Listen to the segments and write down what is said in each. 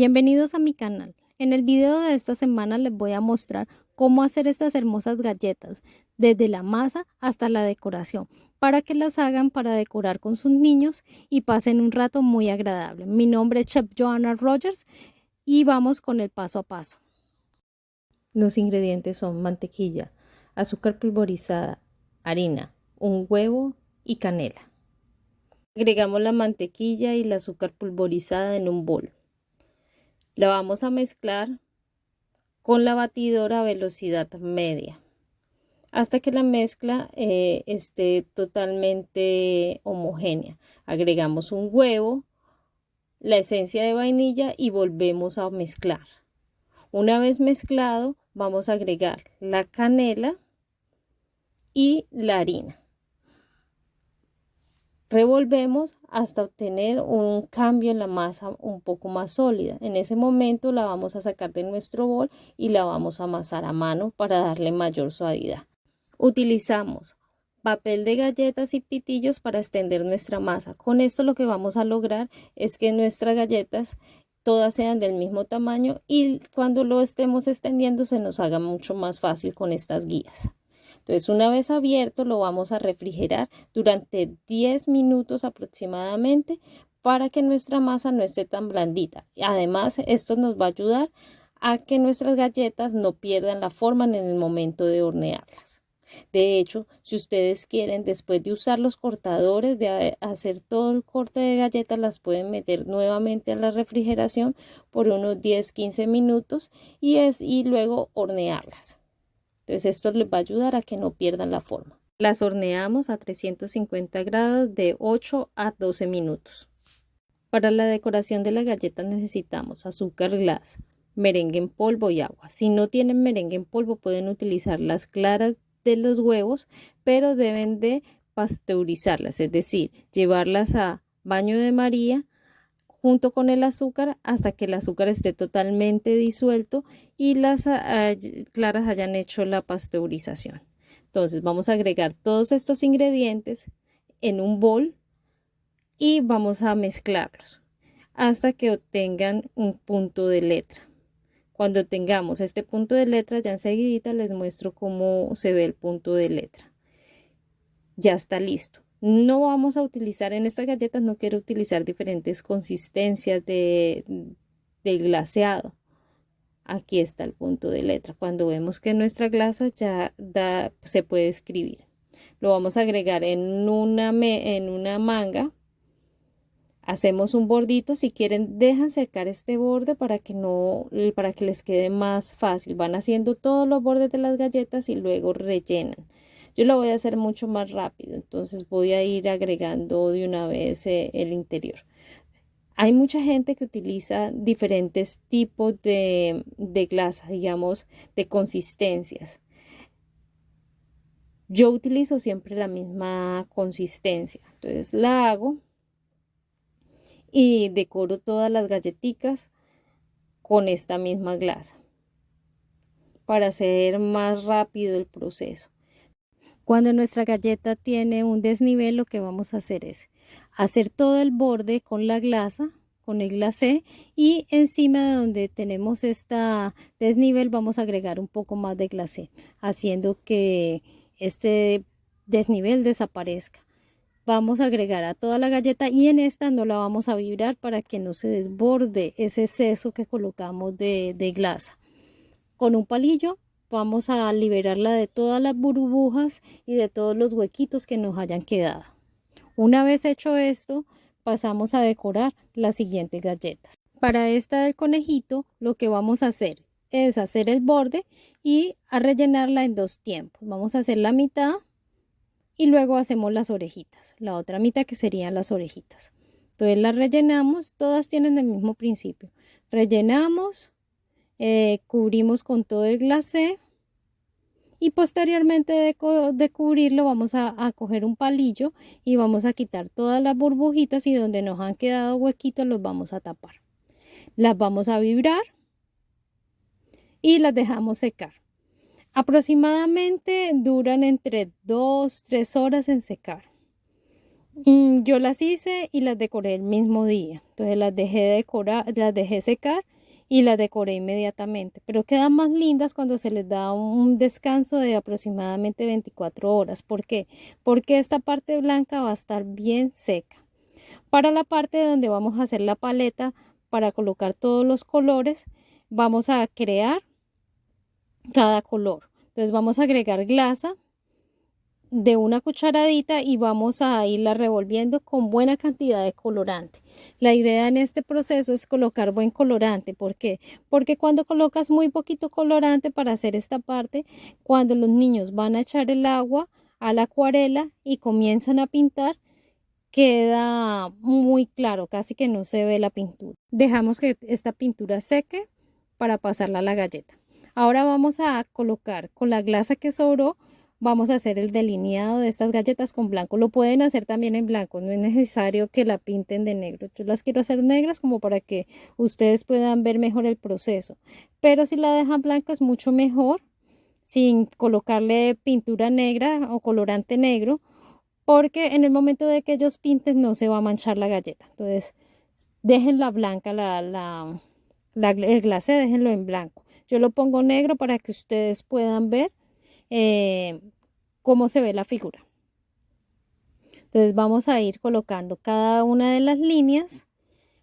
Bienvenidos a mi canal. En el video de esta semana les voy a mostrar cómo hacer estas hermosas galletas, desde la masa hasta la decoración, para que las hagan para decorar con sus niños y pasen un rato muy agradable. Mi nombre es Chef Joanna Rogers y vamos con el paso a paso. Los ingredientes son mantequilla, azúcar pulverizada, harina, un huevo y canela. Agregamos la mantequilla y el azúcar pulverizada en un bol. La vamos a mezclar con la batidora a velocidad media hasta que la mezcla esté totalmente homogénea. Agregamos un huevo, la esencia de vainilla y volvemos a mezclar. Una vez mezclado, vamos a agregar la canela y la harina. Revolvemos hasta obtener un cambio en la masa un poco más sólida. En ese momento la vamos a sacar de nuestro bol y la vamos a amasar a mano para darle mayor suavidad. Utilizamos papel de galletas y pitillos para extender nuestra masa. Con esto lo que vamos a lograr es que nuestras galletas todas sean del mismo tamaño y cuando lo estemos extendiendo se nos haga mucho más fácil con estas guías. Entonces, una vez abierto, lo vamos a refrigerar durante 10 minutos aproximadamente para que nuestra masa no esté tan blandita. Además, esto nos va a ayudar a que nuestras galletas no pierdan la forma en el momento de hornearlas. De hecho, si ustedes quieren, después de usar los cortadores, de hacer todo el corte de galletas, las pueden meter nuevamente a la refrigeración por unos 10-15 minutos y luego hornearlas. Entonces esto les va a ayudar a que no pierdan la forma. Las horneamos a 350 grados de 8 a 12 minutos. Para la decoración de la galleta necesitamos azúcar glass, merengue en polvo y agua. Si no tienen merengue en polvo pueden utilizar las claras de los huevos, pero deben de pasteurizarlas, es decir, llevarlas a baño de María junto con el azúcar hasta que el azúcar esté totalmente disuelto y las claras hayan hecho la pasteurización. Entonces vamos a agregar todos estos ingredientes en un bol y vamos a mezclarlos hasta que obtengan un punto de letra. Cuando tengamos este punto de letra, ya enseguida les muestro cómo se ve el punto de letra. Ya está listo. No vamos a utilizar en estas galletas, no quiero utilizar diferentes consistencias de glaseado. Aquí está el punto de letra. Cuando vemos que nuestra glasa ya se puede escribir. Lo vamos a agregar en una manga. Hacemos un bordito. Si quieren, dejan secar este borde para que les quede más fácil. Van haciendo todos los bordes de las galletas y luego rellenan. Yo lo voy a hacer mucho más rápido, entonces voy a ir agregando de una vez el interior. Hay mucha gente que utiliza diferentes tipos de glasa, digamos, de consistencias. Yo utilizo siempre la misma consistencia, entonces la hago y decoro todas las galletitas con esta misma glasa para hacer más rápido el proceso. Cuando nuestra galleta tiene un desnivel, lo que vamos a hacer es hacer todo el borde con la glasa, con el glacé, y encima de donde tenemos esta desnivel vamos a agregar un poco más de glacé, haciendo que este desnivel desaparezca. Vamos a agregar a toda la galleta y en esta no la vamos a vibrar para que no se desborde ese exceso que colocamos de glasa. Con un palillo vamos a liberarla de todas las burbujas y de todos los huequitos que nos hayan quedado. Una vez hecho esto, pasamos a decorar las siguientes galletas. Para esta del conejito, lo que vamos a hacer es hacer el borde y a rellenarla en dos tiempos. Vamos a hacer la mitad y luego hacemos las orejitas, la otra mitad que serían las orejitas. Entonces las rellenamos, todas tienen el mismo principio. Rellenamos, cubrimos con todo el glacé y posteriormente de cubrirlo vamos a coger un palillo y vamos a quitar todas las burbujitas y donde nos han quedado huequitos los vamos a tapar. Las vamos a vibrar y las dejamos secar. Aproximadamente duran entre 2-3 horas en secar. Yo las hice y las decoré el mismo día. Entonces las dejé decorar, las dejé secar y las decoré inmediatamente. Pero quedan más lindas cuando se les da un descanso de aproximadamente 24 horas. ¿Por qué? Porque esta parte blanca va a estar bien seca. Para la parte donde vamos a hacer la paleta para colocar todos los colores, vamos a crear cada color. Entonces vamos a agregar glasa de una cucharadita y vamos a irla revolviendo con buena cantidad de colorante. La idea en este proceso es colocar buen colorante. ¿Por qué? Porque cuando colocas muy poquito colorante para hacer esta parte, cuando los niños van a echar el agua a la acuarela y comienzan a pintar, queda muy claro, casi que no se ve la pintura. Dejamos que esta pintura seque para pasarla a la galleta. Ahora vamos a colocar con la glasa que sobró, vamos a hacer el delineado de estas galletas con blanco. Lo pueden hacer también en blanco, no es necesario que la pinten de negro. Yo las quiero hacer negras como para que ustedes puedan ver mejor el proceso. Pero si la dejan blanca es mucho mejor, sin colocarle pintura negra o colorante negro, porque en el momento de que ellos pinten no se va a manchar la galleta. Entonces, déjenla blanca, el glacé déjenlo en blanco. Yo lo pongo negro para que ustedes puedan ver cómo se ve la figura. Entonces vamos a ir colocando cada una de las líneas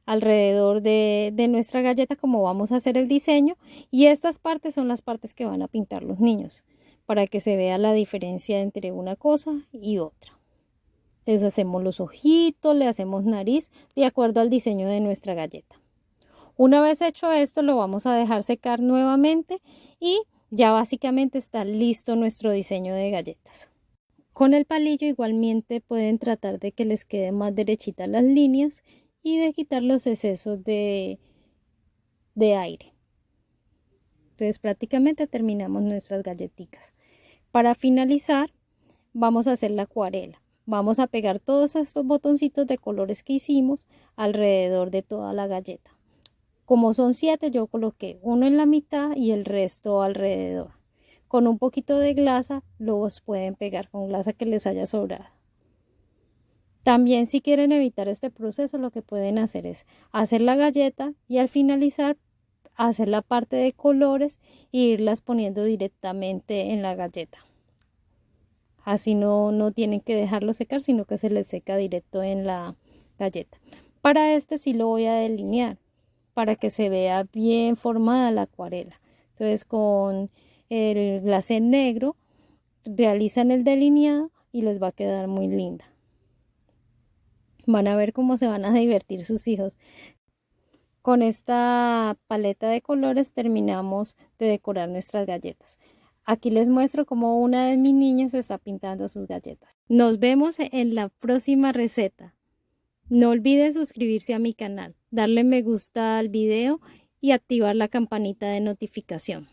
alrededor de nuestra galleta como vamos a hacer el diseño, y estas partes son las partes que van a pintar los niños para que se vea la diferencia entre una cosa y otra. Les hacemos los ojitos, le hacemos nariz de acuerdo al diseño de nuestra galleta. Una vez hecho esto, lo vamos a dejar secar nuevamente y ya básicamente está listo nuestro diseño de galletas. Con el palillo igualmente pueden tratar de que les quede más derechitas las líneas y de quitar los excesos de aire. Entonces prácticamente terminamos nuestras galletitas. Para finalizar, vamos a hacer la acuarela. Vamos a pegar todos estos botoncitos de colores que hicimos alrededor de toda la galleta. Como son 7, yo coloqué uno en la mitad y el resto alrededor. Con un poquito de glasa los pueden pegar con glasa que les haya sobrado. También, si quieren evitar este proceso, lo que pueden hacer es hacer la galleta y al finalizar hacer la parte de colores e irlas poniendo directamente en la galleta. Así no tienen que dejarlo secar, sino que se les seca directo en la galleta. Para este sí lo voy a delinear para que se vea bien formada la acuarela. Entonces con el glacé negro realizan el delineado y les va a quedar muy linda. Van a ver cómo se van a divertir sus hijos. Con esta paleta de colores terminamos de decorar nuestras galletas. Aquí les muestro cómo una de mis niñas está pintando sus galletas. Nos vemos en la próxima receta. No olviden suscribirse a mi canal, darle me gusta al video y activar la campanita de notificación.